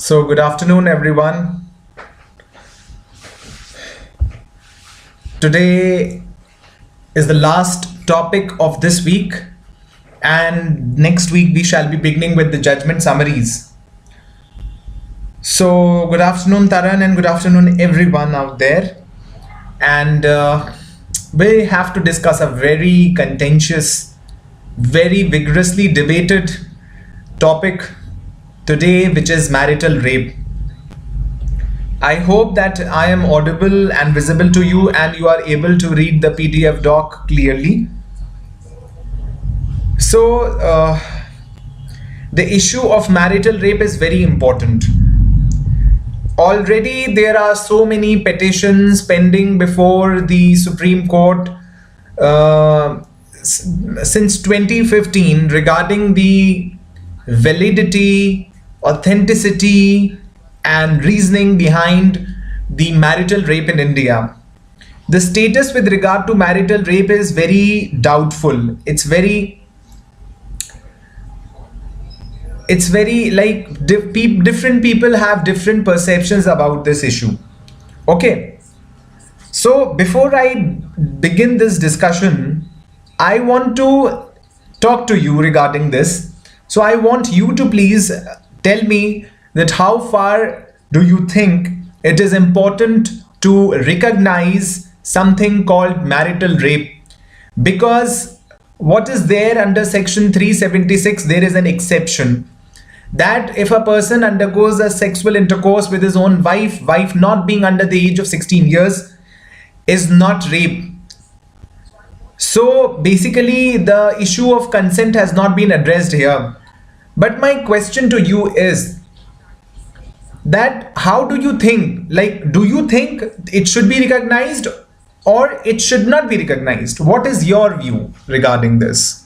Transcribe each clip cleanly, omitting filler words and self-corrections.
So good afternoon, everyone. Today is the last topic of this week, and next week we shall be beginning with the judgment summaries. So good afternoon, Taran, and good afternoon, everyone out there. And we have to discuss a very contentious, very vigorously debated topic today, which is marital rape. I hope that I am audible and visible to you and you are able to read the PDF doc clearly. So the issue of marital rape is very important. Already there are so many petitions pending before the Supreme Court since 2015 regarding the validity, authenticity, and reasoning behind the marital rape in India. The status with regard to marital rape is very doubtful. It's very like different people have different perceptions about this issue. Okay, so before I begin this discussion, I want to talk to you regarding this. So I want you to please tell me that how far do you think it is important to recognize something called marital rape? Because what is there under section 376, there is an exception that if a person undergoes a sexual intercourse with his own wife not being under the age of 16 years is not rape. So basically the issue of consent has not been addressed here. But my question to you is that how do you think, do you think it should be recognized or it should not be recognized? What is your view regarding this?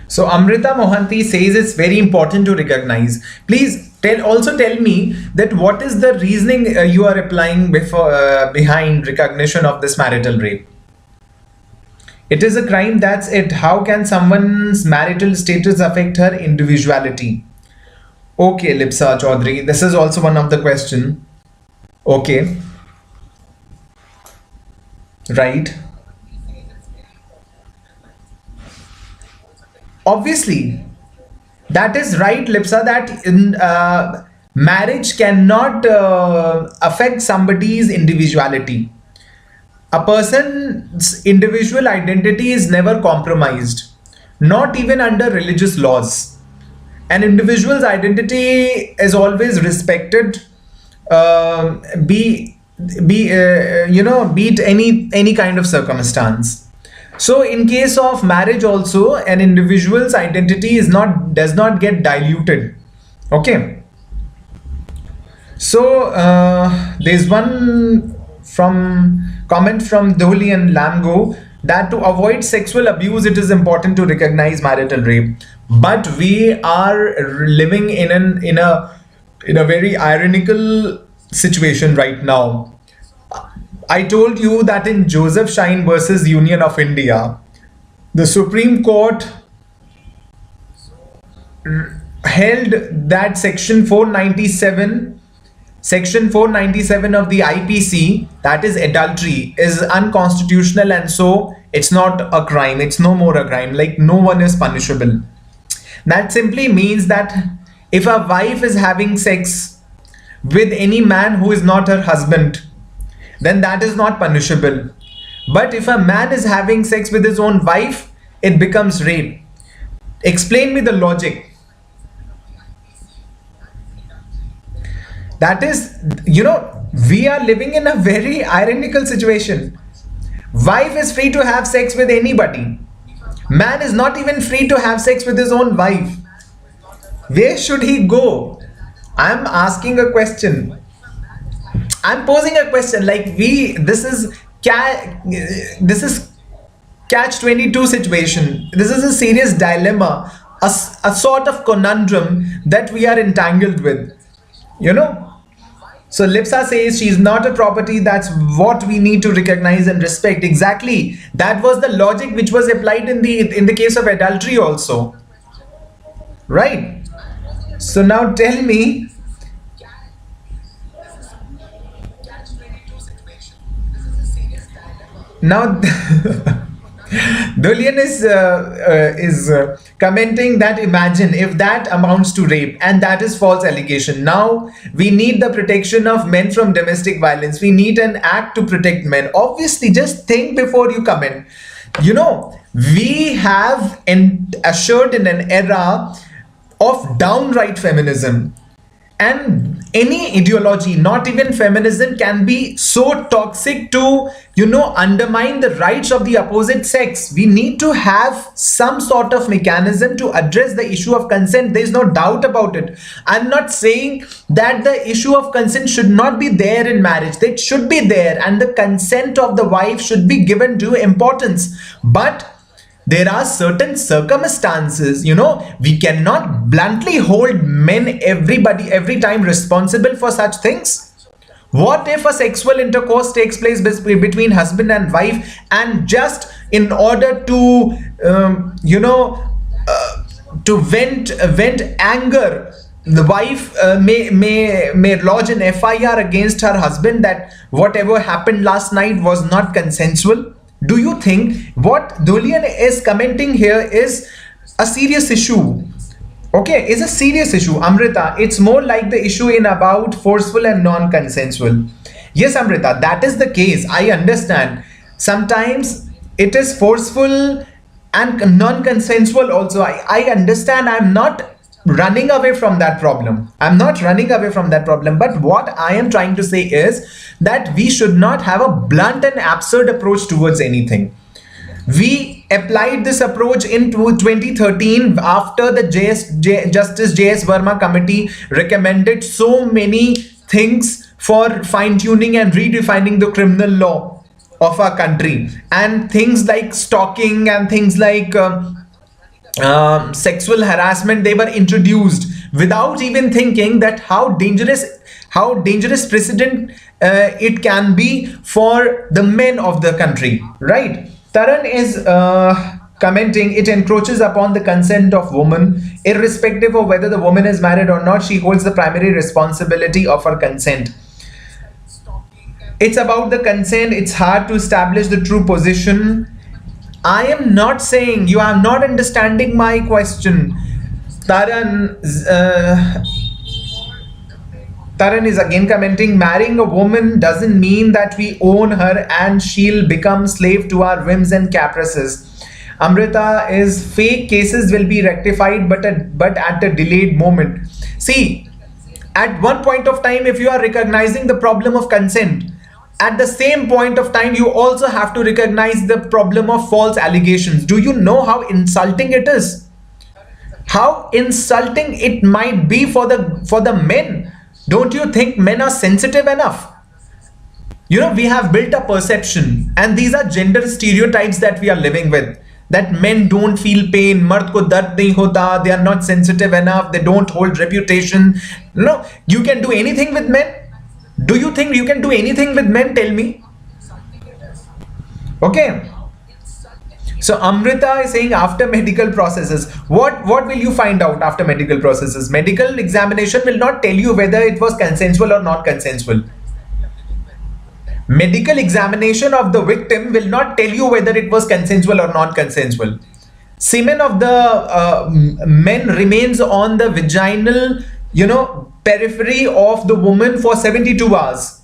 So Amrita Mohanty says it's very important to recognize. Please also tell me that what is the reasoning you are applying behind recognition of this marital rape? It is a crime, that's it. How can someone's marital status affect her individuality? Okay, Lipsa Chaudhary, this is also one of the question. Okay. Right. Obviously, that is right, Lipsa, that marriage cannot affect somebody's individuality. A person's individual identity is never compromised, not even under religious laws. An individual's identity is always respected, be it any kind of circumstance. So in case of marriage also, an individual's identity does not get diluted. Okay. So there's one comment from Dohli and Lamgo that to avoid sexual abuse, it is important to recognize marital rape. But we are living in a very ironical situation right now. I told you that in Joseph Shine versus Union of India, the Supreme Court held that section 497 of the IPC, that is adultery, is unconstitutional, and so it's not a crime. It's no more a crime. Like, no one is punishable. That simply means that if a wife is having sex with any man who is not her husband, then that is not punishable. But if a man is having sex with his own wife, it becomes rape. Explain me the logic. That is, we are living in a very ironical situation. Wife is free to have sex with anybody. Man is not even free to have sex with his own wife. Where should he go? I'm asking a question. I'm posing a question, like this is this is catch 22 situation. This is a serious dilemma, a sort of conundrum that we are entangled with, you know. So Lipsa says she's not a property. That's what we need to recognize and respect. Exactly. That was the logic which was applied in the case of adultery also. Right. So now tell me. Now Dolian is commenting that imagine if that amounts to rape and that is false allegation. Now we need the protection of men from domestic violence. We need an act to protect men. Obviously, just think before you comment. You know, we have ushered in an era of downright feminism. And any ideology, not even feminism, can be so toxic to, you know, undermine the rights of the opposite sex. We need to have some sort of mechanism to address the issue of consent. There is no doubt about it. I'm not saying that the issue of consent should not be there in marriage. It should be there, and the consent of the wife should be given due importance. But there are certain circumstances, you know, we cannot bluntly hold men, every time responsible for such things. What if a sexual intercourse takes place between husband and wife, and just in order to, to vent anger, the wife may lodge an FIR against her husband that whatever happened last night was not consensual? Do you think what Dolian is commenting here is a serious issue? Okay, is a serious issue. Amrita, it's more like the issue in about forceful and non-consensual. Yes, Amrita, that is the case. I understand. Sometimes it is forceful and non-consensual also. I understand. I'm not running away from that problem. I'm not running away from that problem. But what I am trying to say is that we should not have a blunt and absurd approach towards anything. We applied this approach in 2013 after the Justice J.S. Verma committee recommended so many things for fine-tuning and redefining the criminal law of our country. And things like stalking and things like sexual harassment, they were introduced without even thinking that how dangerous precedent it can be for the men of the country, right? Taran is commenting, it encroaches upon the consent of woman. Irrespective of whether the woman is married or not, she holds the primary responsibility of her consent. It's about the consent. It's hard to establish the true position. I am not saying, you are not understanding my question. Taran is again commenting, marrying a woman doesn't mean that we own her and she'll become slave to our whims and caprices. Amrita is, fake cases will be rectified, but at a delayed moment. See, at one point of time, if you are recognizing the problem of consent, at the same point of time, you also have to recognize the problem of false allegations. Do you know how insulting it is? How insulting it might be for the men. Don't you think men are sensitive enough? You know, we have built a perception, and these are gender stereotypes that we are living with. That men don't feel pain, mard ko dard nahi hota, they are not sensitive enough, they don't hold reputation. No, you can do anything with men. Do you think you can do anything with men? Tell me. Okay. So Amrita is saying after medical processes, what will you find out after medical processes? Medical examination will not tell you whether it was consensual or not consensual. Medical examination of the victim will not tell you whether it was consensual or not consensual. Semen of the men remains on the vaginal, periphery of the woman for 72 hours.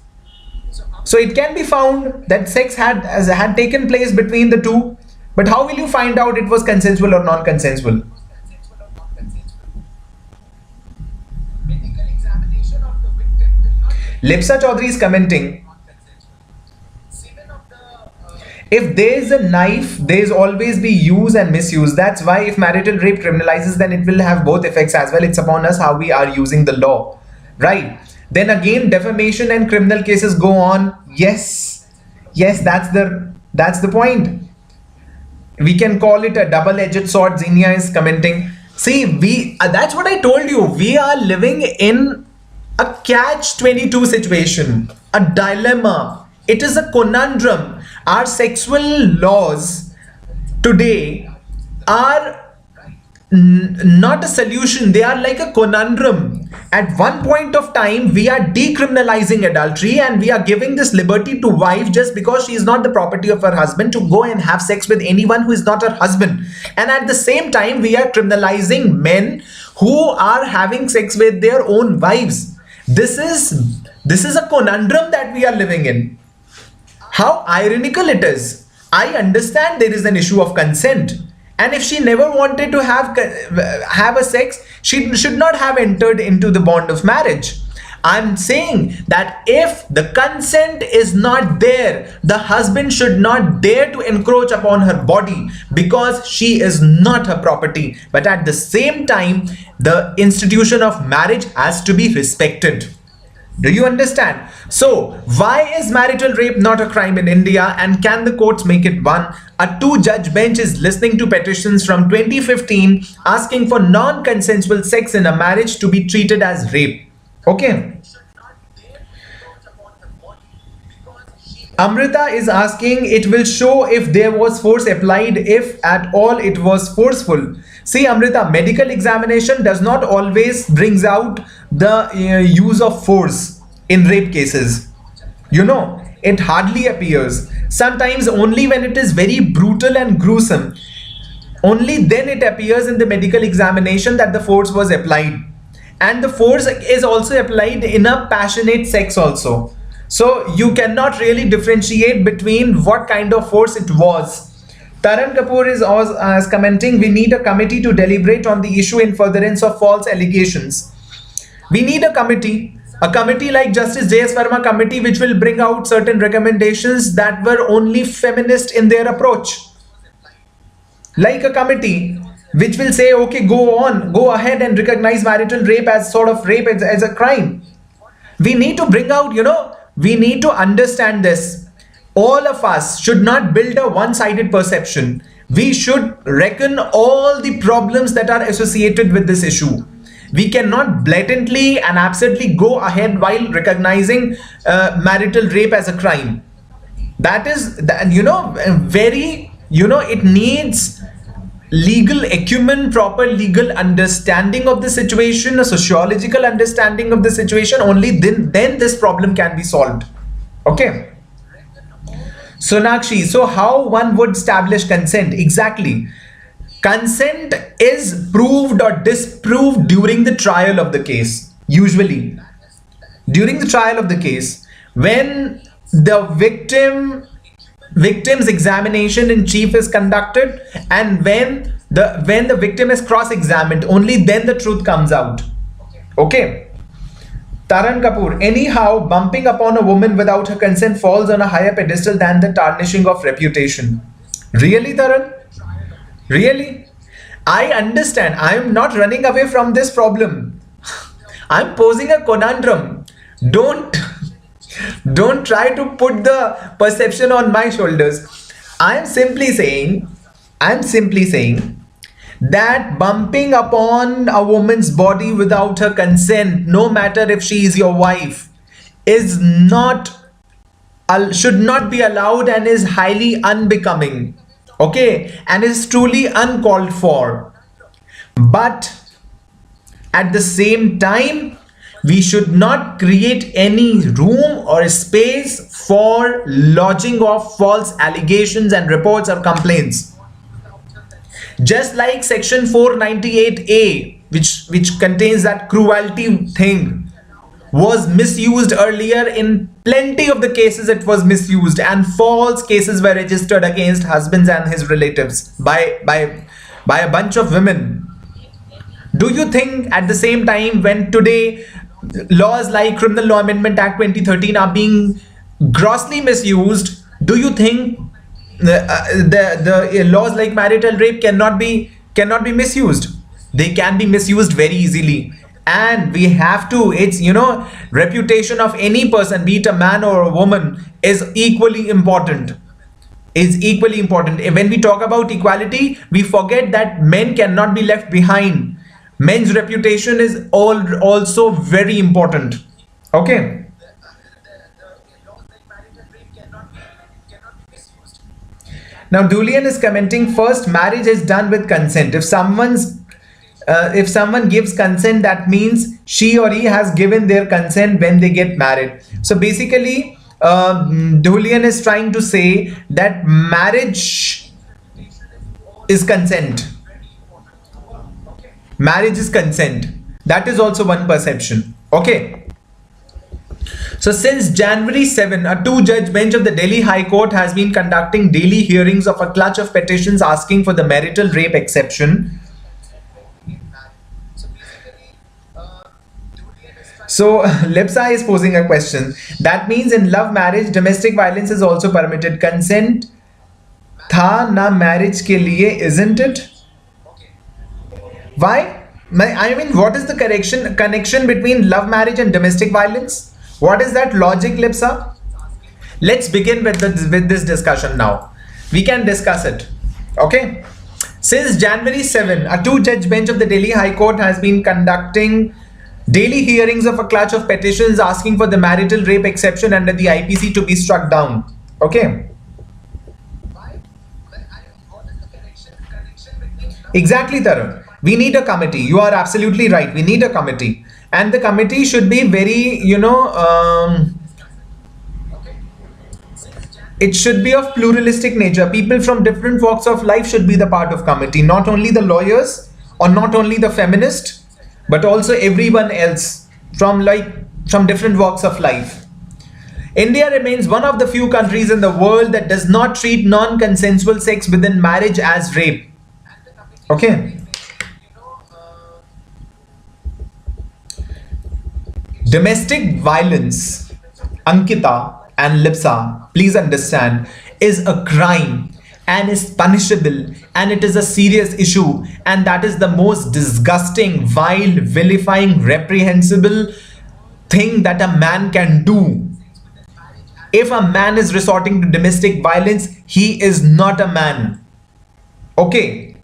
So it can be found that sex had taken place between the two. But how will you find out it was consensual or non-consensual? Lipsa Chaudhary is commenting, if there is a knife, there is always be use and misuse. That's why if marital rape criminalizes, then it will have both effects as well. It's upon us how we are using the law, right? Then again, defamation and criminal cases go on. Yes, Yes, that's the point. We can call it a double-edged sword. Xenia is commenting. See, we that's what I told you. We are living in a catch-22 situation, a dilemma. It is a conundrum. Our sexual laws today are not a solution, they are like a conundrum. At one point of time we are decriminalizing adultery and we are giving this liberty to wife just because she is not the property of her husband to go and have sex with anyone who is not her husband, and at the same time we are criminalizing men who are having sex with their own wives. This is a conundrum that we are living in. How ironical it is. I understand there is an issue of consent, and if she never wanted to have a sex, she should not have entered into the bond of marriage. I'm saying that if the consent is not there, the husband should not dare to encroach upon her body because she is not her property. But at the same time, the institution of marriage has to be respected. Do you understand? So, why is marital rape not a crime in India, and can the courts make it one? A two-judge bench is listening to petitions from 2015 asking for non-consensual sex in a marriage to be treated as rape. Okay. Amrita is asking, it will show if there was force applied, if at all it was forceful. See, Amrita, medical examination does not always brings out the use of force in rape cases. You know, it hardly appears. Sometimes only when it is very brutal and gruesome, only then it appears in the medical examination that the force was applied. And the force is also applied in a passionate sex also. So you cannot really differentiate between what kind of force it was. Taran Kapoor is commenting, we need a committee to deliberate on the issue in furtherance of false allegations. We need a committee like Justice J.S. Verma committee, which will bring out certain recommendations that were only feminist in their approach. Like a committee which will say, okay, go ahead and recognize marital rape as sort of rape as a crime. We need to bring out, we need to understand this. All of us should not build a one-sided perception. We should reckon all the problems that are associated with this issue. We cannot blatantly and absurdly go ahead while recognizing marital rape as a crime. That is, it needs legal acumen, proper legal understanding of the situation, a sociological understanding of the situation. Only then this problem can be solved. Okay. Sonakshi, so how one would establish consent? Exactly. Consent is proved or disproved during the trial of the case. Usually, during the trial of the case, when the victim's examination in chief is conducted, and when the victim is cross-examined, only then the truth comes out. Okay. Taran Kapoor, anyhow, bumping upon a woman without her consent falls on a higher pedestal than the tarnishing of reputation. Really, Taran? Really? I understand. I am not running away from this problem. I'm posing a conundrum. Don't try to put the perception on my shoulders. I'm simply saying that bumping upon a woman's body without her consent, no matter if she is your wife, should not be allowed and is highly unbecoming. Okay, and is truly uncalled for. But at the same time, we should not create any room or space for lodging of false allegations and reports or complaints. Just like section 498A, which contains that cruelty thing, was misused earlier. In plenty of the cases it was misused, and false cases were registered against husbands and his relatives by a bunch of women. Do you think at the same time, when today laws like Criminal Law Amendment Act 2013 are being grossly misused, do you think the laws like marital rape cannot be misused? They can be misused very easily. And we have to, it's, reputation of any person, be it a man or a woman, is equally important. When we talk about equality, we forget that men cannot be left behind. Men's reputation is also very important. Okay. Now Julian is commenting, first, marriage is done with consent. If someone gives consent, that means she or he has given their consent when they get married. So basically, Julian is trying to say that marriage is consent. Marriage is consent. That is also one perception. Okay. So since January 7, a two-judge bench of the Delhi High Court has been conducting daily hearings of a clutch of petitions asking for the marital rape exception. So Lipsa is posing a question. That means in love marriage, domestic violence is also permitted. Consent tha na marriage ke liye, isn't it? Why? I mean, what is the connection between love marriage and domestic violence? What is that logic, Lipsa? Let's begin with this discussion now. We can discuss it. Okay. Since January 7, a two-judge bench of the Delhi High Court has been conducting daily hearings of a clutch of petitions asking for the marital rape exception under the IPC to be struck down. Okay. Exactly, Tarun. We need a committee. You are absolutely right. We need a committee. And the committee should be very, it should be of pluralistic nature. People from different walks of life should be the part of committee. Not only the lawyers or not only the feminist, but also everyone else from different walks of life. India remains one of the few countries in the world that does not treat non-consensual sex within marriage as rape. Okay. Domestic violence, Ankita and Lipsa, please understand, is a crime and is punishable, and it is a serious issue, and that is the most disgusting, vile, vilifying, reprehensible thing that a man can do. If a man is resorting to domestic violence, he is not a man. Okay,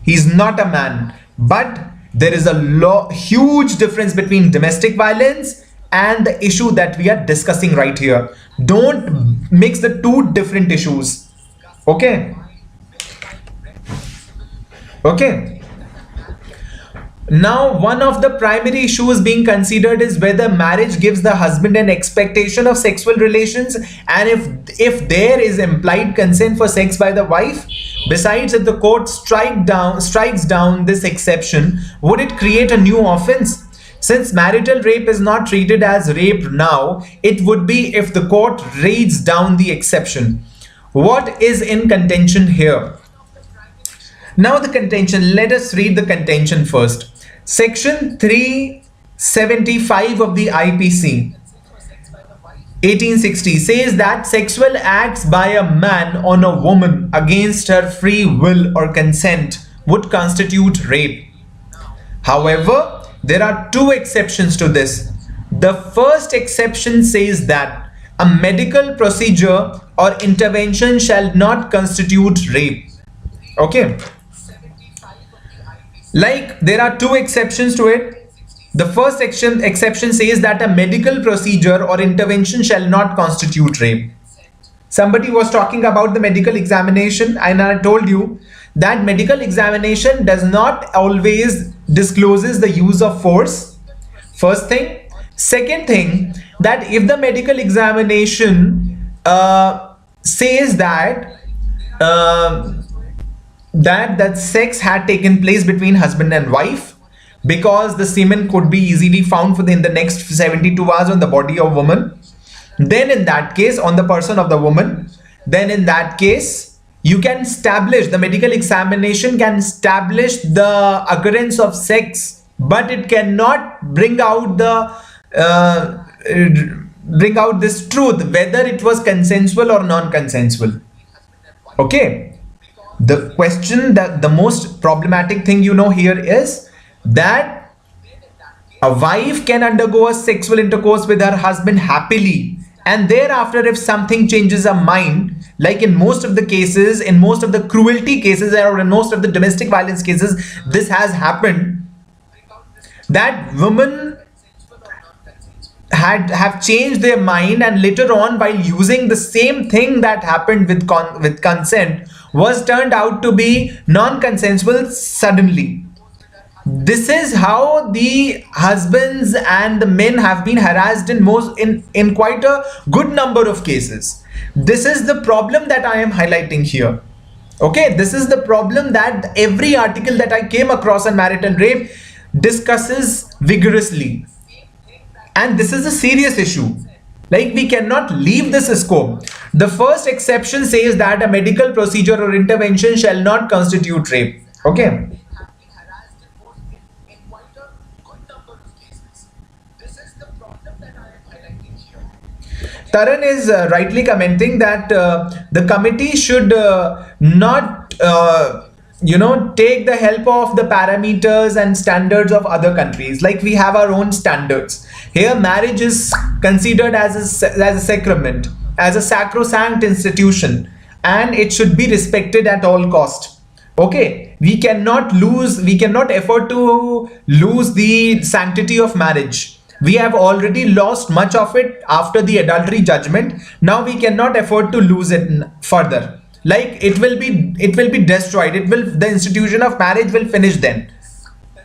he's not a man. But there is a huge difference between domestic violence and the issue that we are discussing right here. Don't mix the two different issues. Okay. Okay. Now, one of the primary issues being considered is whether marriage gives the husband an expectation of sexual relations, and if there is implied consent for sex by the wife. Besides, if the court strikes down this exception, would it create a new offense? Since marital rape is not treated as rape now, it would be if the court reads down the exception. What is in contention here? Now the contention, let us read the contention first. Section 375 of the IPC 1860 says that sexual acts by a man on a woman against her free will or consent would constitute rape. However, there are two exceptions to this. The first exception says that a medical procedure or intervention shall not constitute rape. Okay. Like, there are two exceptions to it. The first exception says that a medical procedure or intervention shall not constitute rape. Somebody was talking about the medical examination, and I told you that medical examination does not always discloses the use of force. First thing. Second thing, that if the medical examination says that that sex had taken place between husband and wife, because the semen could be easily found in the next 72 hours on the body of woman, then in that case, on the person of the woman, then in that case, you can establish, the medical examination can establish the occurrence of sex, but it cannot bring out this truth, whether it was consensual or non-consensual. Okay. The question, that the most problematic thing here is that A wife can undergo a sexual intercourse with her husband happily, and thereafter, if something changes her mind, like in most of the cases, in most of the cruelty cases, or in most of the domestic violence cases, this has happened, that women have changed their mind, and later on, while using the same thing that happened with consent, was turned out to be non-consensual suddenly. This is how the husbands and the men have been harassed in quite a good number of cases. This is the problem that I am highlighting here. Okay, this is the problem that every article that I came across on marital rape discusses vigorously. And this is a serious issue. Like, we cannot leave this scope. The first exception says that a medical procedure or intervention shall not constitute rape. Okay. Taran is rightly commenting that the committee should not take the help of the parameters and standards of other countries. Like, we have our own standards. Here, marriage is considered as a sacrament, as a sacrosanct institution, and it should be respected at all cost. Okay, we cannot afford to lose the sanctity of marriage. We have already lost much of it after the adultery judgment. Now we cannot afford to lose it further. Like, it will be destroyed. The institution of marriage will finish then.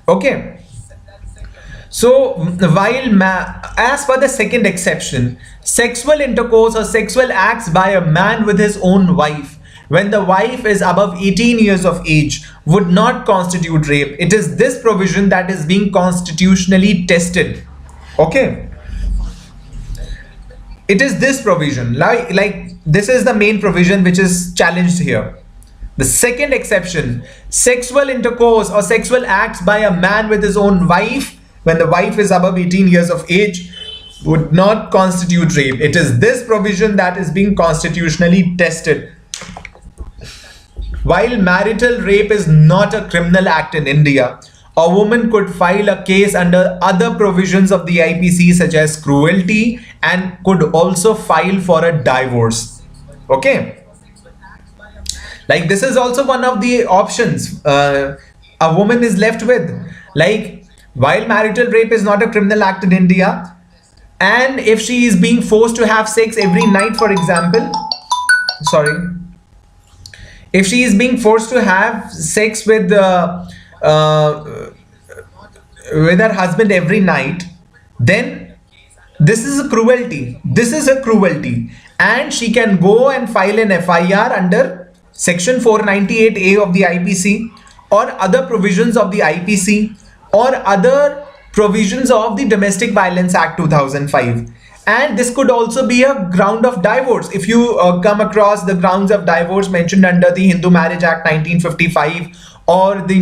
Okay. So as for the second exception, sexual intercourse or sexual acts by a man with his own wife, when the wife is above 18 years of age, would not constitute rape. It is this provision that is being constitutionally tested. Okay, it is this provision, like this is the main provision which is challenged here. The second exception, sexual intercourse or sexual acts by a man with his own wife, when the wife is above 18 years of age, would not constitute rape. It is this provision that is being constitutionally tested. While marital rape is not a criminal act in India, a woman could file a case under other provisions of the IPC such as cruelty, and could also file for a divorce. Okay, like, this is also one of the options a woman is left with. Like, while marital rape is not a criminal act in India, and if she is being forced to have sex every night, for example, if she is being forced to have sex with her husband every night, then this is a cruelty. And she can go and file an FIR under section 498A of the IPC, or other provisions of the IPC, or other provisions of the Domestic Violence Act 2005. And this could also be a ground of divorce. If you come across the grounds of divorce mentioned under the Hindu Marriage Act 1955, or the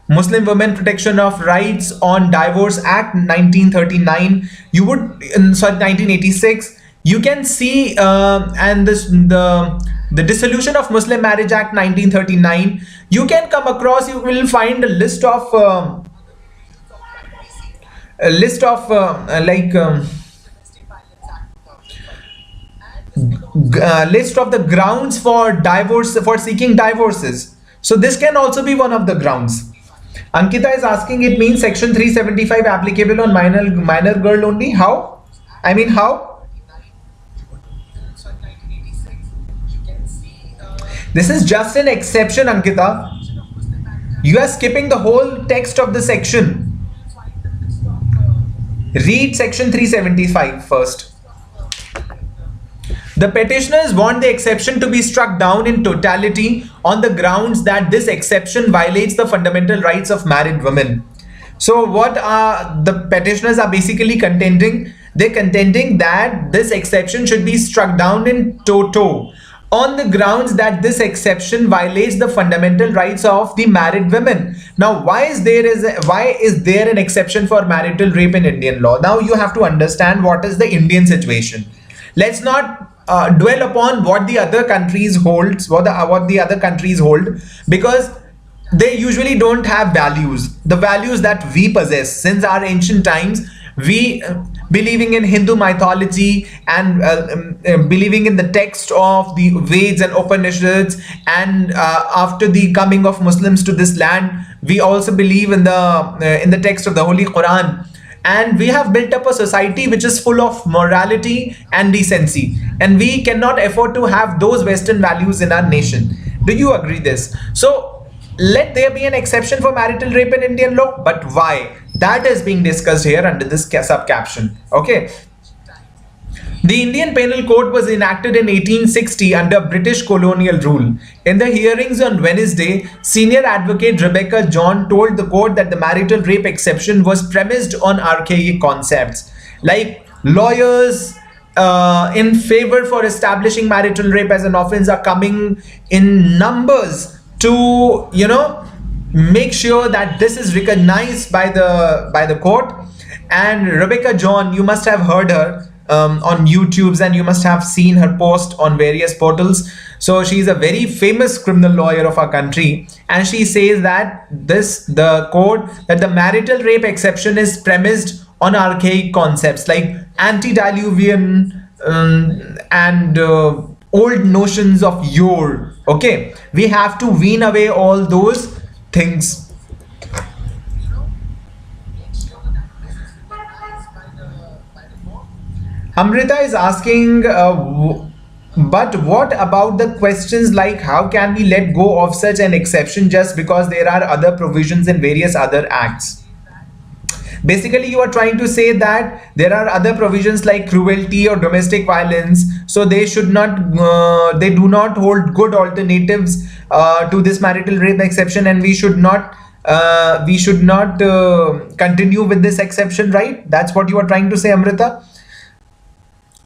Muslim Women Protection of Rights on Divorce Act 1939, 1986, you can see, and the Dissolution of Muslim Marriage Act 1939, you can come across, you will find a list of the grounds for divorce, for seeking divorces. So this can also be one of the grounds. Ankita is asking, it means section 375 applicable on minor girl only. How? I mean, how? This is just an exception, Ankita. You are skipping the whole text of the section. Read section 375 first. The petitioners want the exception to be struck down in totality on the grounds that this exception violates the fundamental rights of married women. So what the petitioners are basically contending? They're contending that this exception should be struck down in toto on the grounds that this exception violates the fundamental rights of the married women. Now, why is there an exception for marital rape in Indian law? Now you have to understand what is the Indian situation. Let's not dwell upon what the other countries hold, because they usually don't have values, the values that we possess since our ancient times. We believing in Hindu mythology and believing in the text of the Veds and Upanishads, and after the coming of Muslims to this land, we also believe in the text of the Holy Quran. And we have built up a society which is full of morality and decency, and we cannot afford to have those Western values in our nation. Do you agree this? So let there be an exception for marital rape in Indian law, but why? That is being discussed here under this sub caption. Okay. The Indian Penal Code was enacted in 1860 under British colonial rule. In the hearings on Wednesday, senior advocate Rebecca John told the court that the marital rape exception was premised on archaic concepts. Like, lawyers in favor for establishing marital rape as an offense are coming in numbers to, make sure that this is recognized by the court. And Rebecca John, you must have heard her on YouTube's, and you must have seen her post on various portals. So she's a very famous criminal lawyer of our country, and she says that the marital rape exception is premised on archaic concepts like antediluvian and old notions of yore. Okay, we have to wean away all those things. Amrita is asking, but what about the questions like how can we let go of such an exception just because there are other provisions in various other acts? Basically, you are trying to say that there are other provisions like cruelty or domestic violence, so they do not hold good alternatives to this marital rape exception, and we should not continue with this exception, right? That's what you are trying to say, Amrita.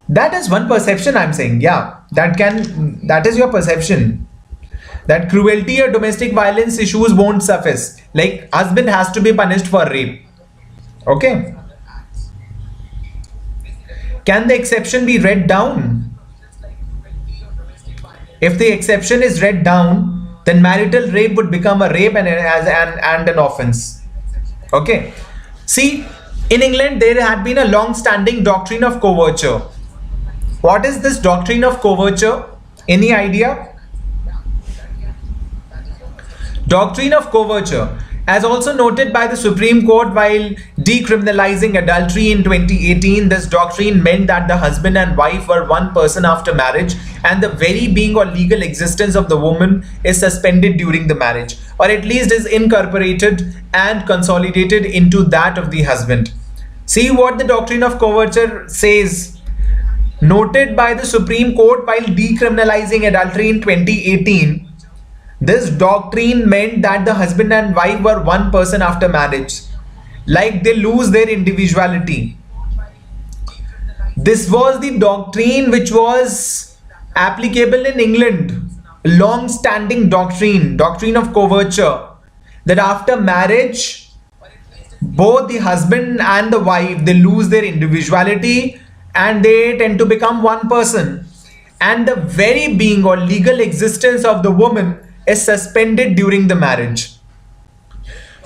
That is one perception I'm saying. Yeah, that is your perception, that cruelty or domestic violence issues won't suffice. Like, husband has to be punished for rape. Okay. Can the exception be read down? If the exception is read down, then marital rape would become a rape and an offense. Okay. See, in England, there had been a long-standing doctrine of coverture. What is this doctrine of coverture? Any idea? Doctrine of coverture, as also noted by the Supreme Court while decriminalizing adultery in 2018, this doctrine meant that the husband and wife were one person after marriage, and the very being or legal existence of the woman is suspended during the marriage, or at least is incorporated and consolidated into that of the husband. See what the doctrine of coverture says. Noted by the Supreme Court while decriminalizing adultery in 2018, this doctrine meant that the husband and wife were one person after marriage, like they lose their individuality. This was the doctrine which was applicable in England, long-standing doctrine of coverture, that after marriage, both the husband and the wife, they lose their individuality and they tend to become one person, and the very being or legal existence of the woman is suspended during the marriage.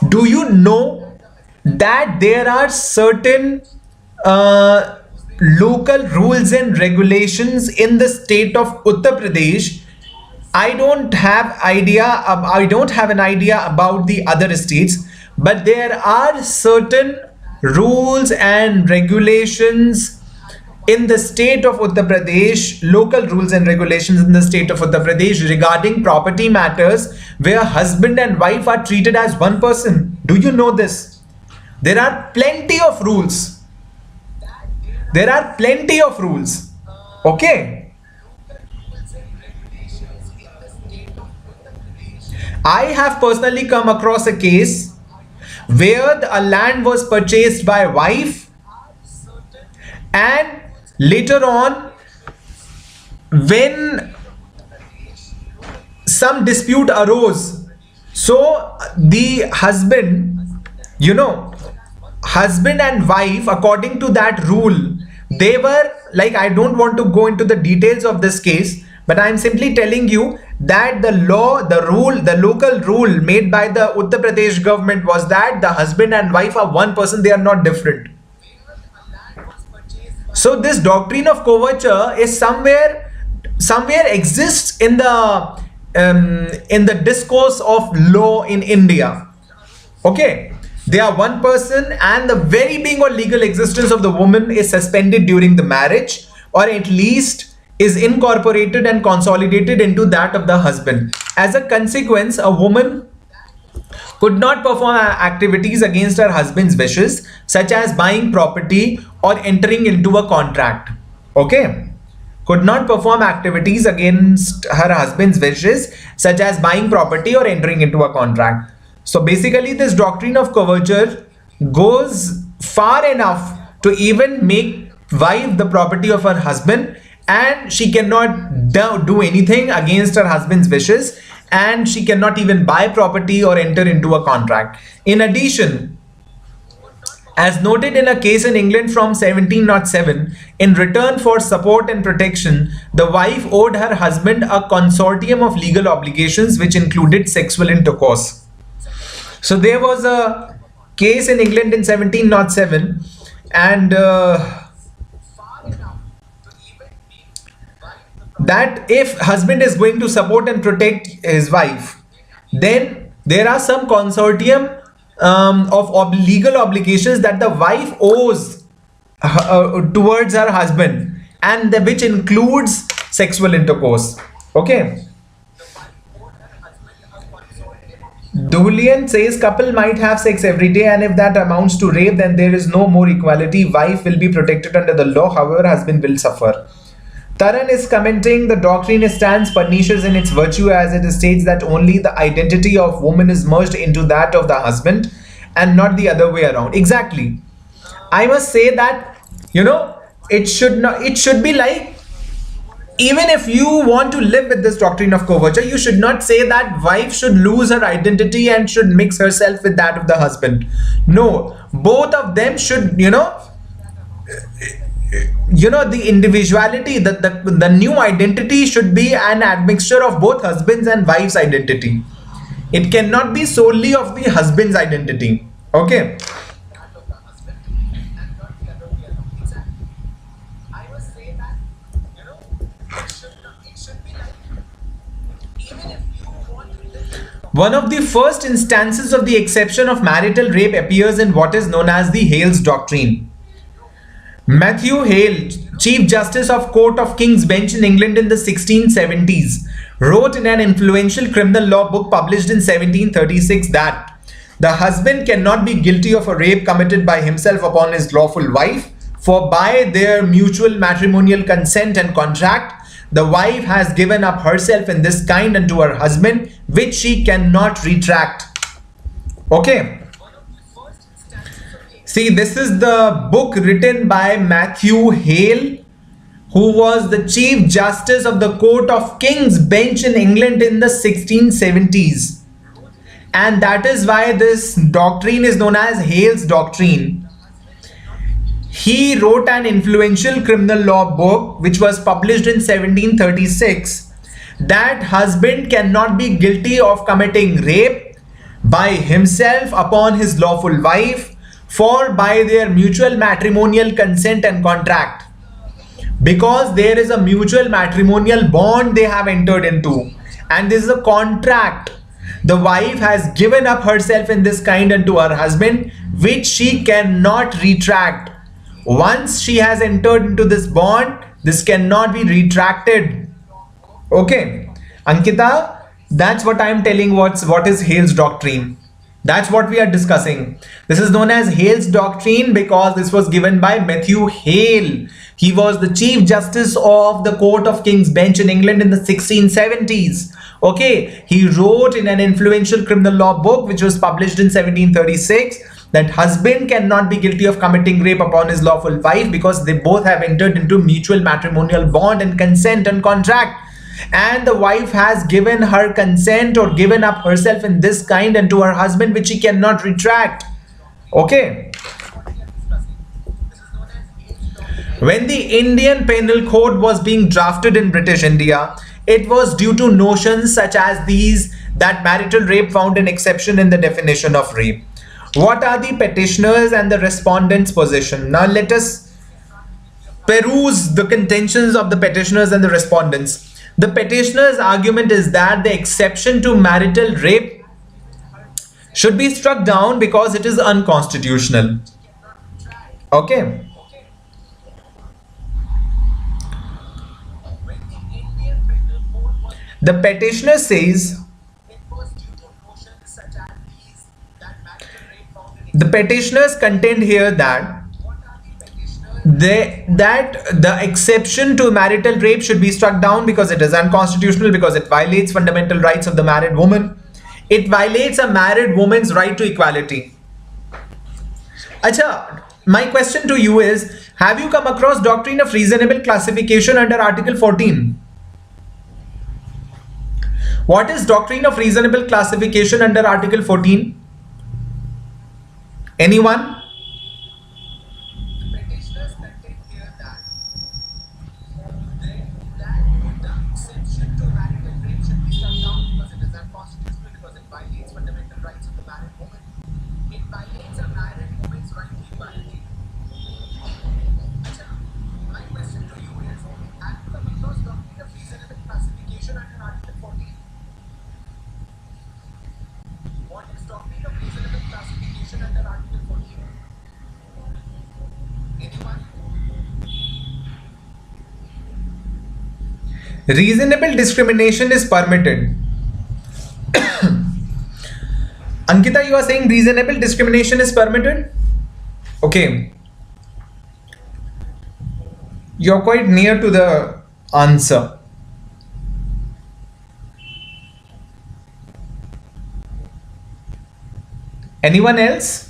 Do you know that there are certain local rules and regulations in the state of Uttar Pradesh? I don't have an idea about the other states, but there are certain rules and regulations in the state of Uttar Pradesh, local rules and regulations in the state of Uttar Pradesh regarding property matters where husband and wife are treated as one person. Do you know this? There are plenty of rules. Okay. I have personally come across a case where a land was purchased by wife, and later on, when some dispute arose, so the husband and wife, according to that rule, they were like, I don't want to go into the details of this case, but I'm simply telling you that the law, the rule, the local rule made by the Uttar Pradesh government was that the husband and wife are one person, they are not different. So this doctrine of coverture is somewhere exists in the discourse of law in India. Okay, they are one person, and the very being or legal existence of the woman is suspended during the marriage, or at least is incorporated and consolidated into that of the husband. As a consequence, a woman could not perform activities against her husband's wishes, such as buying property or entering into a contract. Okay, could not perform activities against her husband's wishes, such as buying property or entering into a contract. So basically, this doctrine of coverture goes far enough to even make wife the property of her husband, and she cannot do anything against her husband's wishes, and she cannot even buy property or enter into a contract. In addition, as noted in a case in England from 1707, in return for support and protection, the wife owed her husband a consortium of legal obligations which included sexual intercourse. So there was a case in England in 1707, and that if husband is going to support and protect his wife, then there are some consortium of legal obligations that the wife owes towards her husband, and which includes sexual intercourse. Okay. Dulian says couple might have sex every day, and if that amounts to rape, then there is no more equality. Wife will be protected under the law, however husband will suffer. Taran is commenting, the doctrine stands pernicious in its virtue, as it states that only the identity of woman is merged into that of the husband and not the other way around. Exactly. I must say that, it should be like, even if you want to live with this doctrine of coverture, you should not say that wife should lose her identity and should mix herself with that of the husband. No, both of them should, the individuality, the new identity should be an admixture of both husband's and wife's identity. It cannot be solely of the husband's identity. Okay. One of the first instances of the exception of marital rape appears in what is known as the Hale's Doctrine. Matthew Hale, Chief Justice of Court of King's Bench in England in the 1670s, wrote in an influential criminal law book published in 1736 that the husband cannot be guilty of a rape committed by himself upon his lawful wife, for by their mutual matrimonial consent and contract, the wife has given up herself in this kind unto her husband, which she cannot retract. Okay. See, this is the book written by Matthew Hale, who was the Chief Justice of the Court of King's Bench in England in the 1670s. And that is why this doctrine is known as Hale's Doctrine. He wrote an influential criminal law book which was published in 1736 that husband cannot be guilty of committing rape by himself upon his lawful wife, for by their mutual matrimonial consent and contract, because there is a mutual matrimonial bond they have entered into, and this is a contract. The wife has given up herself in this kind unto her husband, which she cannot retract. Once she has entered into this bond, this cannot be retracted. Okay, Ankita, that's what I am telling. What is Hale's Doctrine? That's what we are discussing. This is known as Hale's Doctrine because this was given by Matthew Hale. He was the Chief Justice of the Court of King's Bench in England in the 1670s. Okay, he wrote in an influential criminal law book which was published in 1736 that husband cannot be guilty of committing rape upon his lawful wife because they both have entered into mutual matrimonial bond and consent and contract, and the wife has given her consent or given up herself in this kind unto her husband, which she cannot retract. Okay. When the Indian Penal Code was being drafted in British India, It was due to notions such as these that marital rape found an exception in the definition of rape. What are the petitioners and the respondents' position? Now let us peruse the contentions of the petitioners and the respondents. The petitioners' argument is that the exception to marital rape should be struck down because it is unconstitutional. Okay. The petitioner says the petitioners contend here that the exception to marital rape should be struck down because it is unconstitutional, because it violates fundamental rights of the married woman. It violates a married woman's right to equality. Acha, my question to you is, have you come across doctrine of reasonable classification under Article 14? What is doctrine of reasonable classification under Article 14? Anyone? Reasonable discrimination is permitted. Ankita, you are saying reasonable discrimination is permitted? Okay. You're quite near to the answer. Anyone else?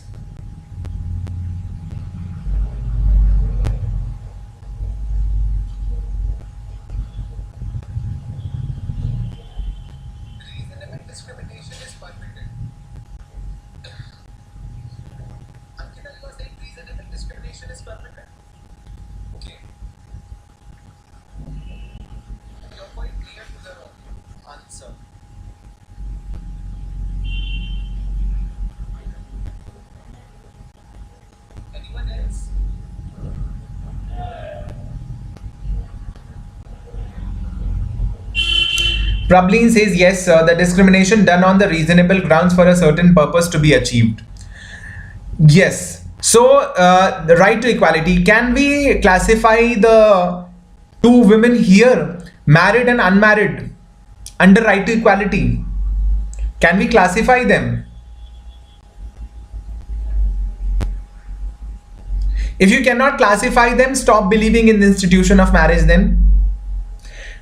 Prableen says, yes, sir, the discrimination done on the reasonable grounds for a certain purpose to be achieved. Yes. So, the right to equality. Can we classify the two women here, married and unmarried, under right to equality? Can we classify them? If you cannot classify them, stop believing in the institution of marriage then.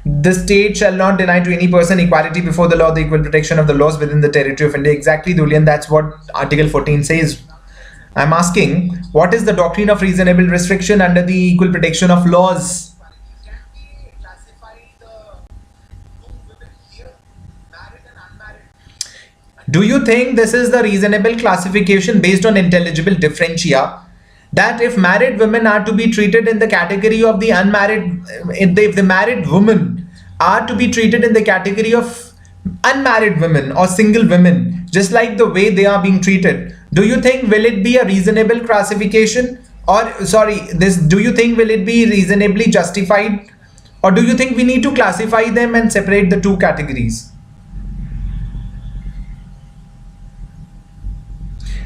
The state shall not deny to any person equality before the law, the equal protection of the laws within the territory of India. Exactly, Dulian, that's what Article 14 says. I'm asking, what is the doctrine of reasonable restriction under the equal protection of laws? Do you think this is the reasonable classification based on intelligible differentia? That if married women are to be treated in the category of the unmarried, if the married women are to be treated in the category of unmarried women or single women, just like the way they are being treated, do you think will it be a reasonable classification? Or do you think will it be reasonably justified? Or do you think we need to classify them and separate the two categories?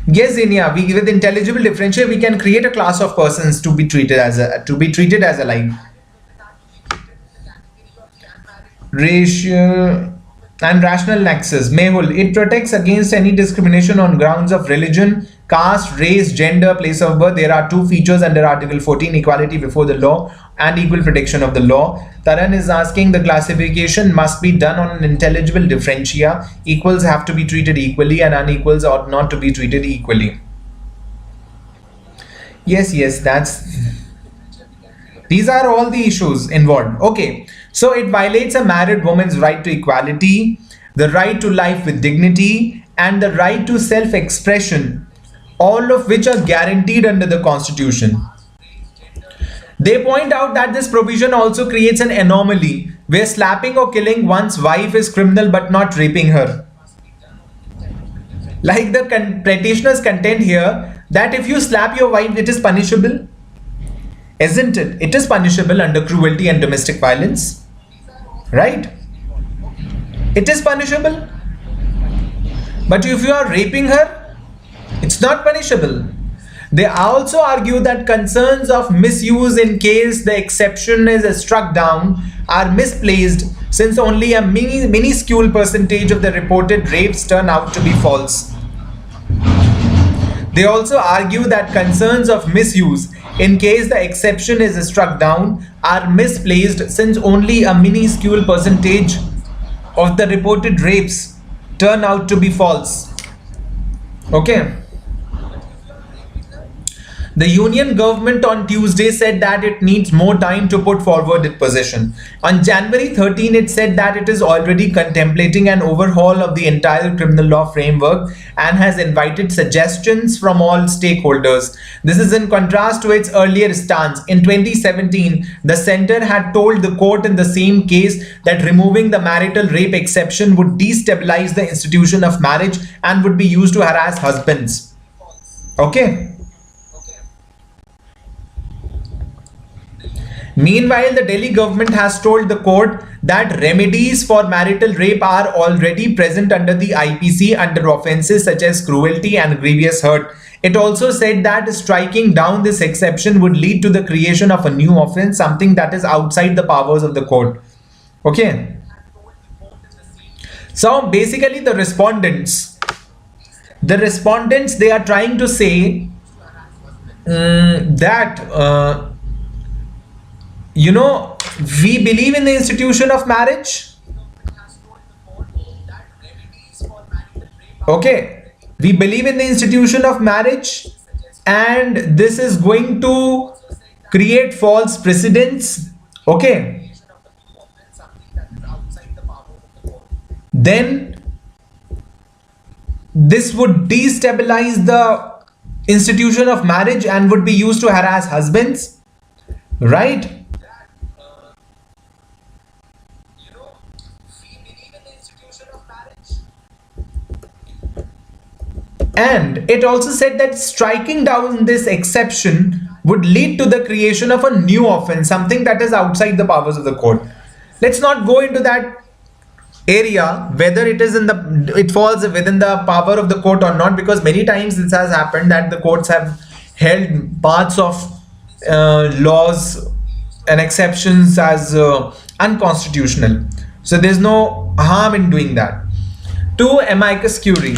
Yes, Zinia, with intelligible differential, we can create a class of persons to be treated as alike. Racial and rational nexus. Mehul, it protects against any discrimination on grounds of religion, caste, race, gender, place of birth. There are two features under Article 14, equality before the law and equal protection of the law. Taran is asking, the classification must be done on an intelligible differentia. Equals have to be treated equally and unequals ought not to be treated equally. Yes, these are all the issues involved. Okay, so it violates a married woman's right to equality, the right to life with dignity, and the right to self-expression, all of which are guaranteed under the Constitution. They point out that this provision also creates an anomaly where slapping or killing one's wife is criminal but not raping her. Like the petitioners contend here that if you slap your wife, it is punishable. Isn't it? It is punishable under cruelty and domestic violence. Right? It is punishable. But if you are raping her, it's not punishable. They also argue that concerns of misuse in case the exception is struck down are misplaced, since only a minuscule percentage of the reported rapes turn out to be false. They also argue that concerns of misuse in case the exception is struck down are misplaced, since only a minuscule percentage of the reported rapes turn out to be false. Okay. The union government on Tuesday said that it needs more time to put forward its position. On January 13, it said that it is already contemplating an overhaul of the entire criminal law framework and has invited suggestions from all stakeholders. This is in contrast to its earlier stance. In 2017, the center had told the court in the same case that removing the marital rape exception would destabilize the institution of marriage and would be used to harass husbands. Okay. Meanwhile, the Delhi government has told the court that remedies for marital rape are already present under the IPC under offences such as cruelty and grievous hurt. It also said that striking down this exception would lead to the creation of a new offence, something that is outside the powers of the court. Okay. So basically the respondents, they are trying to say that we believe in the institution of marriage. Okay, we believe in the institution of marriage, and this is going to create false precedents. Okay, then this would destabilize the institution of marriage and would be used to harass husbands, right? And it also said that striking down this exception would lead to the creation of a new offense, something that is outside the powers of the court. Let's not go into that area, whether it falls within the power of the court or not, because many times this has happened that the courts have held parts of laws and exceptions as unconstitutional. So there's no harm in doing that. Two amicus curiae,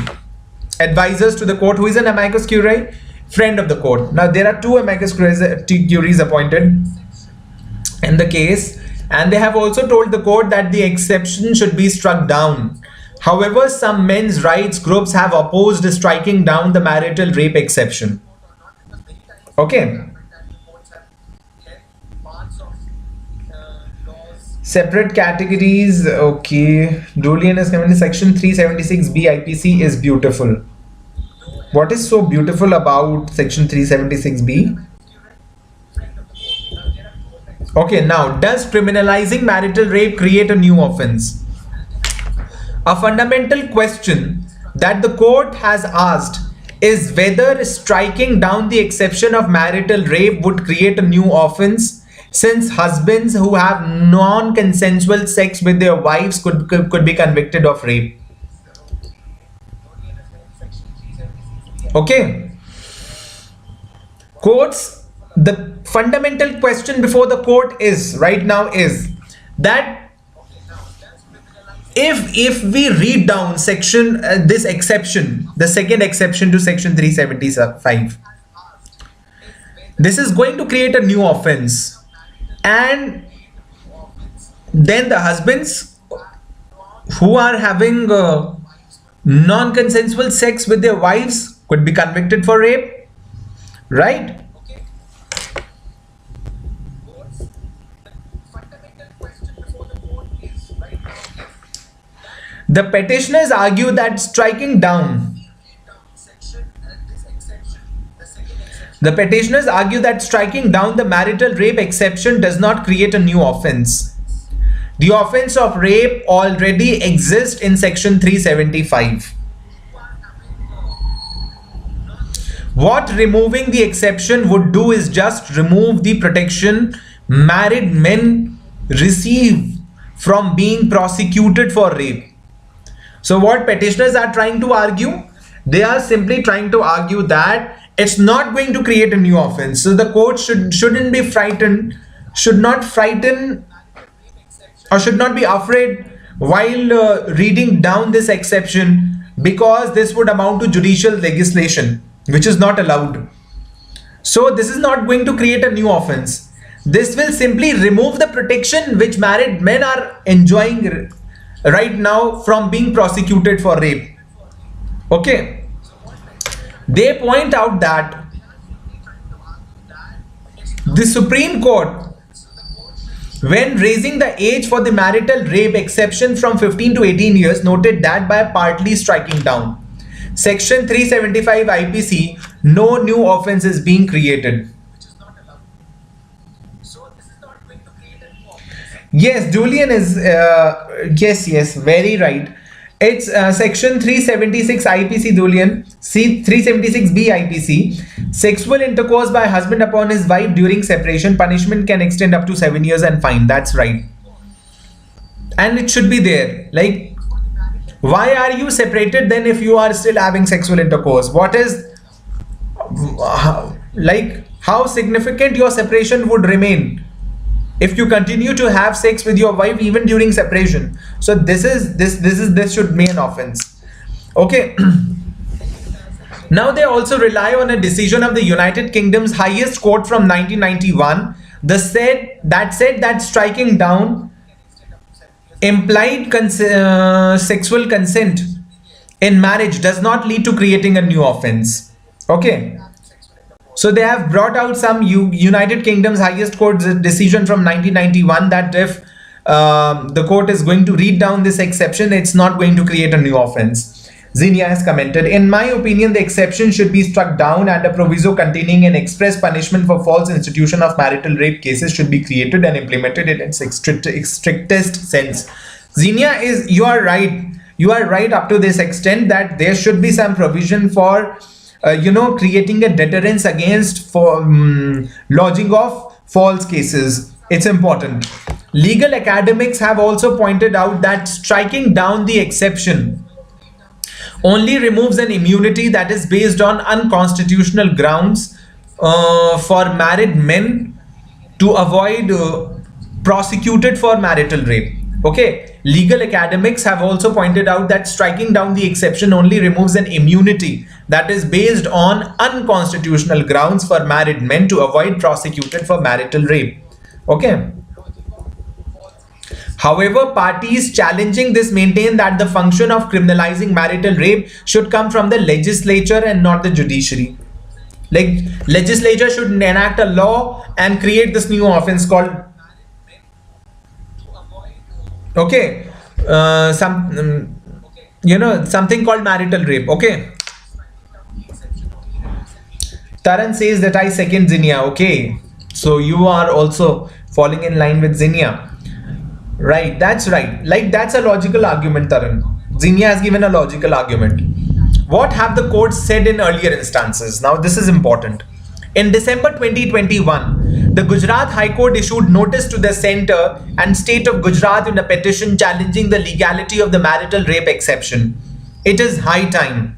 advisors to the court. Who is an amicus curiae? Friend of the court. Now there are two amicus curiae appointed in the case, and they have also told the court that the exception should be struck down. However, some men's rights groups have opposed striking down the marital rape exception. Okay. Separate categories. Okay. Julian is coming in section 376B IPC is beautiful. What is so beautiful about section 376B? Okay, now, does criminalizing marital rape create a new offense? A fundamental question that the court has asked is whether striking down the exception of marital rape would create a new offense, since husbands who have non-consensual sex with their wives could be convicted of rape. Okay. Courts, the fundamental question before the court is right now is that if we read down section this exception, the second exception to section 375, this is going to create a new offense, and then the husbands who are having non-consensual sex with their wives could be convicted for rape, right? The petitioners argue that striking down The petitioners argue that striking down the marital rape exception does not create a new offense. The offense of rape already exists in section 375. What removing the exception would do is just remove the protection married men receive from being prosecuted for rape. So what petitioners are trying to argue? They are simply trying to argue that it's not going to create a new offense. So the court shouldn't be frightened, should not frighten or should not be afraid while reading down this exception, because this would amount to judicial legislation, which is not allowed. So this is not going to create a new offense. This will simply remove the protection which married men are enjoying right now from being prosecuted for rape. Okay. They point out that the Supreme Court, when raising the age for the marital rape exception from 15 to 18 years, noted that by partly striking down Section 375 IPC, no new offense is being created. Yes, Julian is, yes, very right. It's section 376 IPC, Julian. See, 376B IPC. Sexual intercourse by husband upon his wife during separation, punishment can extend up to 7 years and fine. That's right. And it should be there. Like, why are you separated then if you are still having sexual intercourse? What is, like, how significant your separation would remain if you continue to have sex with your wife even during separation? So this should be an offense. Okay. Now they also rely on a decision of the United Kingdom's highest court from 1991 that said that striking down implied sexual consent in marriage does not lead to creating a new offense. Okay. So they have brought out some United Kingdom's highest court's decision from 1991 that if the court is going to read down this exception, it's not going to create a new offense. Zinnia has commented, in my opinion, the exception should be struck down and a proviso containing an express punishment for false institution of marital rape cases should be created and implemented in its strictest sense. Zinnia, you are right. You are right up to this extent that there should be some provision for creating a deterrence against lodging of false cases. It's important. Legal academics have also pointed out that striking down the exception only removes an immunity that is based on unconstitutional grounds for married men to avoid prosecuted for marital rape. Okay, legal academics have also pointed out that striking down the exception only removes an immunity that is based on unconstitutional grounds for married men to avoid prosecuted for marital rape. Okay. However, parties challenging this maintain that the function of criminalizing marital rape should come from the legislature and not the judiciary. Like, legislature should enact a law and create this new offense called something called marital rape. Okay. Taran says that I second Zinnia. Okay, so you are also falling in line with Zinnia. Right, that's right. Like, that's a logical argument, Taran. Zinnia has given a logical argument. What have the courts said in earlier instances? Now, this is important. In December 2021, the Gujarat High Court issued notice to the Centre and State of Gujarat in a petition challenging the legality of the marital rape exception. It is high time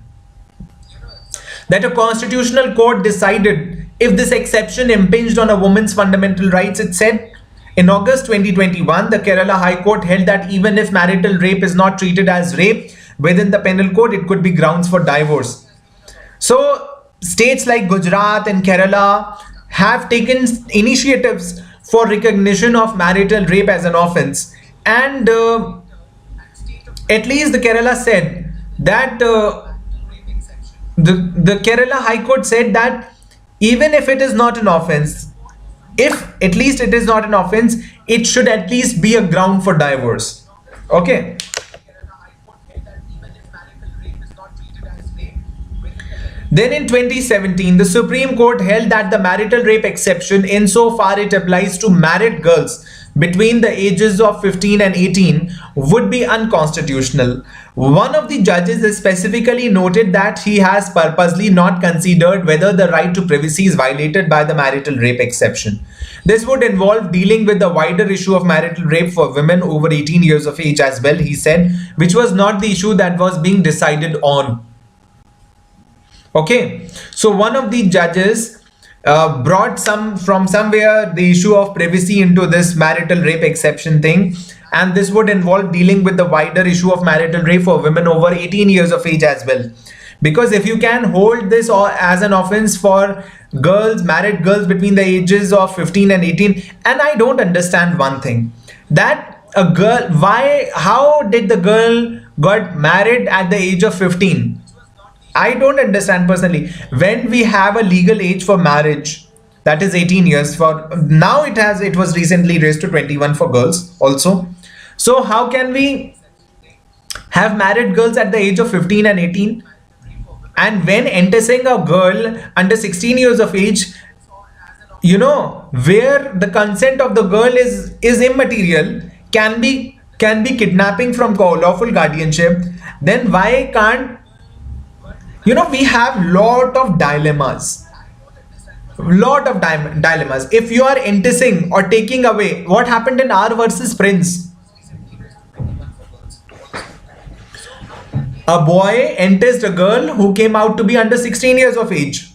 that a constitutional court decided if this exception impinged on a woman's fundamental rights. It said, in August 2021, the Kerala High Court held that even if marital rape is not treated as rape within the penal code, it could be grounds for divorce. So, states like Gujarat and Kerala have taken initiatives for recognition of marital rape as an offense. And at least the Kerala said that the Kerala High Court said that even if it is not an offense, if at least it is not an offense, it should at least be a ground for divorce. Okay. Then in 2017, the Supreme Court held that the marital rape exception, insofar it applies to married girls between the ages of 15 and 18, would be unconstitutional. One of the judges specifically noted that he has purposely not considered whether the right to privacy is violated by the marital rape exception. This would involve dealing with the wider issue of marital rape for women over 18 years of age as well, he said, which was not the issue that was being decided on. Okay, so one of the judges brought from somewhere the issue of privacy into this marital rape exception thing, and this would involve dealing with the wider issue of marital rape for women over 18 years of age as well. Because if you can hold this as an offense for girls, married girls between the ages of 15 and 18, and I don't understand one thing, that a girl, how did the girl got married at the age of 15? I don't understand personally. When we have a legal age for marriage, that is 18 years, for now it was recently raised to 21 for girls also. So how can we have married girls at the age of 15 and 18? And when enticing a girl under 16 years of age, where the consent of the girl is immaterial, can be kidnapping from lawful guardianship, then why can't, we have lot of dilemmas. If you are enticing or taking away, what happened in R versus Prince? A boy enticed a girl who came out to be under 16 years of age,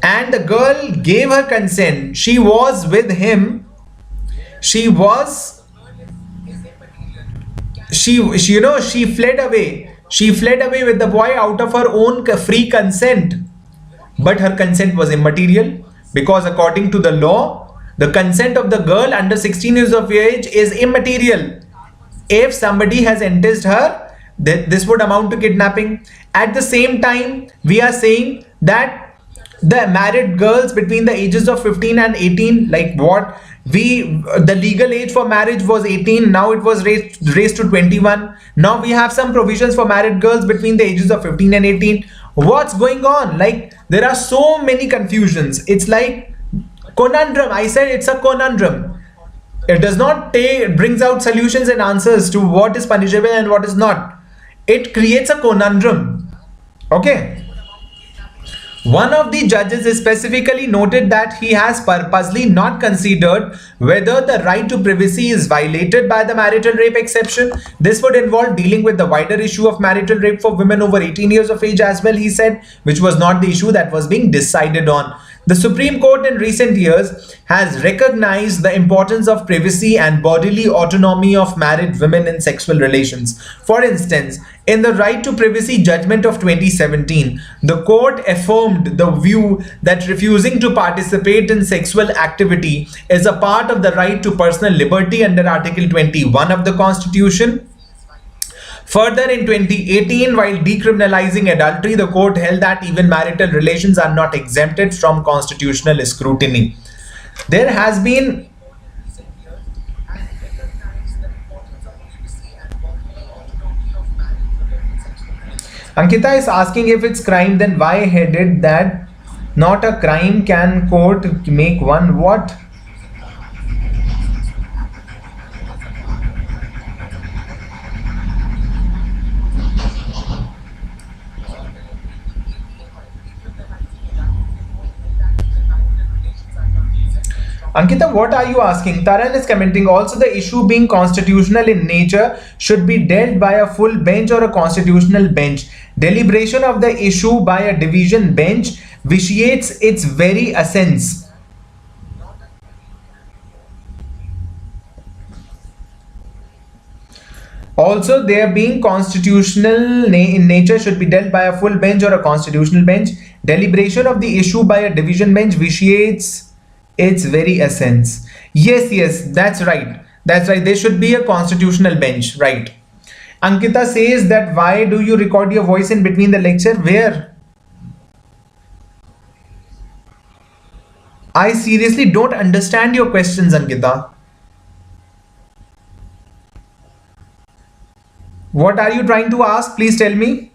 and the girl gave her consent. She was with him. She fled away. She fled away with the boy out of her own free consent. But her consent was immaterial, because according to the law, the consent of the girl under 16 years of age is immaterial. If somebody has enticed her, this would amount to kidnapping. At the same time, we are saying that the married girls between the ages of 15 and 18, like what? The legal age for marriage was 18, now it was raised to 21. Now we have some provisions for married girls between the ages of 15 and 18. What's going on? Like, there are so many confusions. It's like conundrum. I said it's a conundrum. It does not brings out solutions and answers to what is punishable and what is not. It creates a conundrum. Okay. One of the judges specifically noted that he has purposely not considered whether the right to privacy is violated by the marital rape exception. This would involve dealing with the wider issue of marital rape for women over 18 years of age as well, he said, which was not the issue that was being decided on. The Supreme Court in recent years has recognized the importance of privacy and bodily autonomy of married women in sexual relations. For instance, in the Right to Privacy judgment of 2017, the court affirmed the view that refusing to participate in sexual activity is a part of the right to personal liberty under Article 21 of the Constitution. Further, in 2018, while decriminalizing adultery, the court held that even marital relations are not exempted from constitutional scrutiny. There has been Ankita is asking if it's crime, then why did that not a crime? Can court make one? What? Ankita, what are you asking? Taran is commenting, also the issue being constitutional in nature should be dealt by a full bench or a constitutional bench. Deliberation of the issue by a division bench vitiates its very essence. Also, their being constitutional in nature should be dealt by a full bench or a constitutional bench. Deliberation of the issue by a division bench vitiates its very essence. Yes, that's right. That's right. There should be a constitutional bench, right? Ankita says that why do you record your voice in between the lecture? Where? I seriously don't understand your questions, Ankita. What are you trying to ask? Please tell me.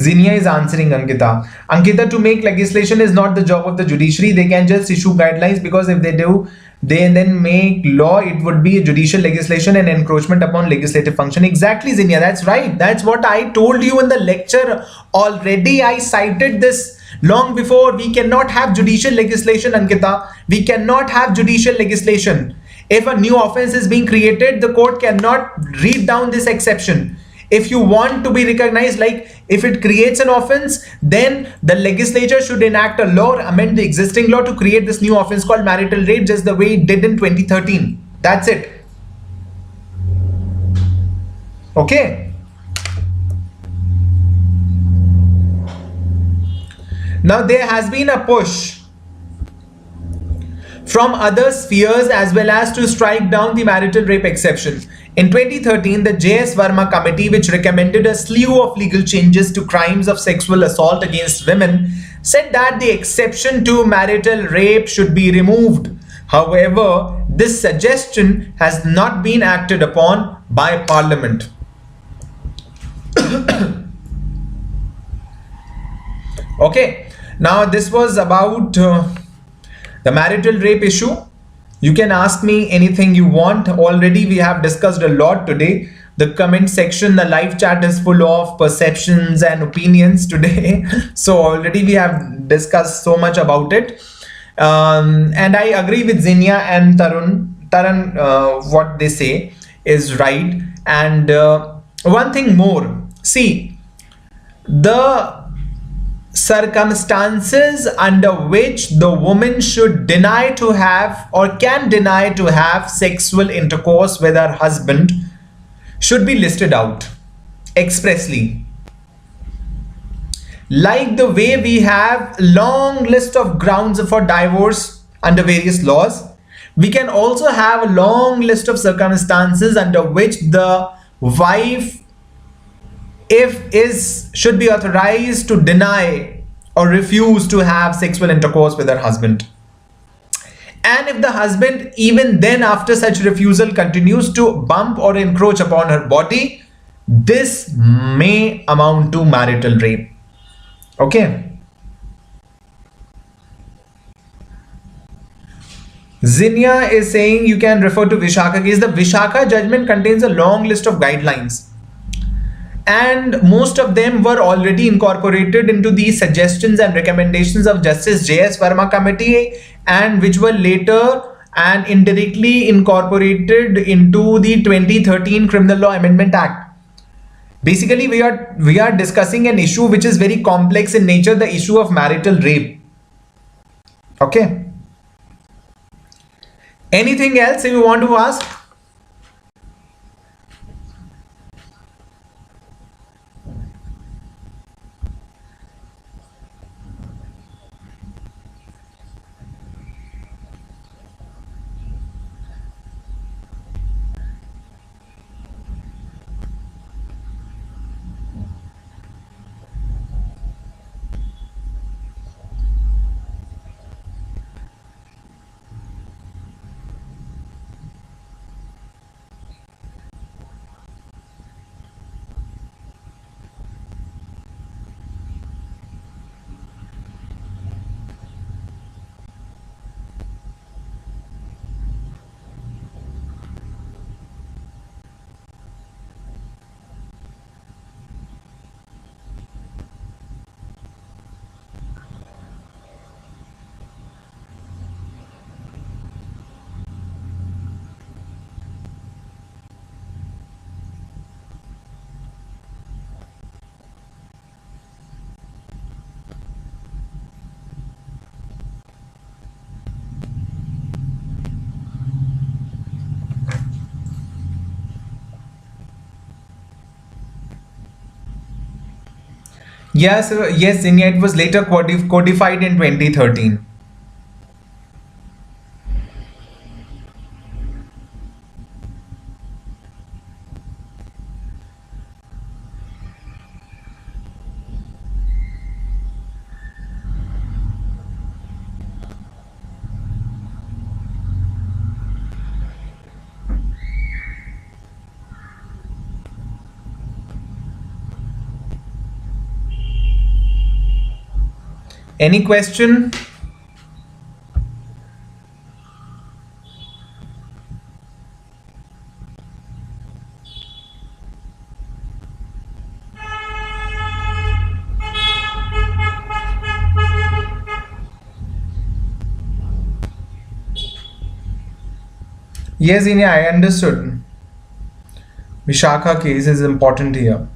Zinia is answering Ankita. Ankita, to make legislation is not the job of the judiciary. They can just issue guidelines, because if they do, they then make law, it would be judicial legislation and encroachment upon legislative function. Exactly, Zinia, that's right. That's what I told you in the lecture already. I cited this long before. We cannot have judicial legislation, Ankita. We cannot have judicial legislation. If a new offense is being created, the court cannot read down this exception. If you want to be recognized, like if it creates an offense, then the legislature should enact a law or amend the existing law to create this new offense called marital rape, just the way it did in 2013. That's it. Okay. Now there has been a push from other spheres as well as to strike down the marital rape exception. In 2013, the J.S. Verma Committee, which recommended a slew of legal changes to crimes of sexual assault against women, said that the exception to marital rape should be removed. However, this suggestion has not been acted upon by Parliament. Okay, now this was about the marital rape issue. You can ask me anything you want. Already we have discussed a lot today. The comment section, the live chat is full of perceptions and opinions today. So already we have discussed so much about it. And I agree with Zinia and Tarun. What they say is right. And one thing more. See, the circumstances under which the woman should deny to have or can deny to have sexual intercourse with her husband should be listed out expressly. Like the way we have a long list of grounds for divorce under various laws, we can also have a long list of circumstances under which the wife should be authorized to deny or refuse to have sexual intercourse with her husband. And if the husband even then after such refusal continues to bump or encroach upon her body, this may amount to marital rape. Okay. Zinia is saying you can refer to Vishaka case. The Vishaka judgment contains a long list of guidelines, and most of them were already incorporated into the suggestions and recommendations of Justice J.S. Verma Committee, and which were later and indirectly incorporated into the 2013 Criminal Law Amendment Act. Basically, we are discussing an issue which is very complex in nature, the issue of marital rape. Okay. Anything else you want to ask? Yes, yes, Zinia, it was later codified in 2013. Any question? Yes, Ine, I understood. Vishakha case is important here.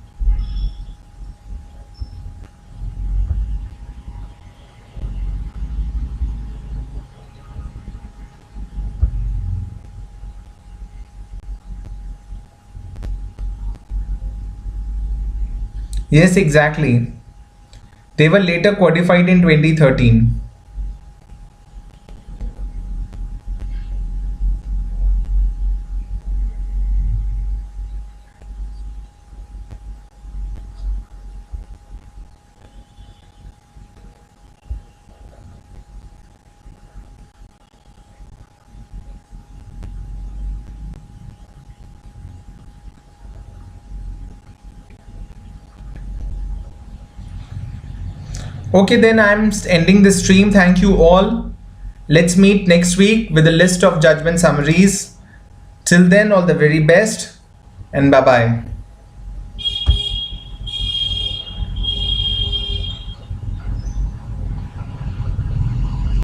Yes, exactly. They were later codified in 2013. Okay, then I'm ending the stream. Thank you all. Let's meet next week with a list of judgment summaries. Till then, all the very best and bye bye.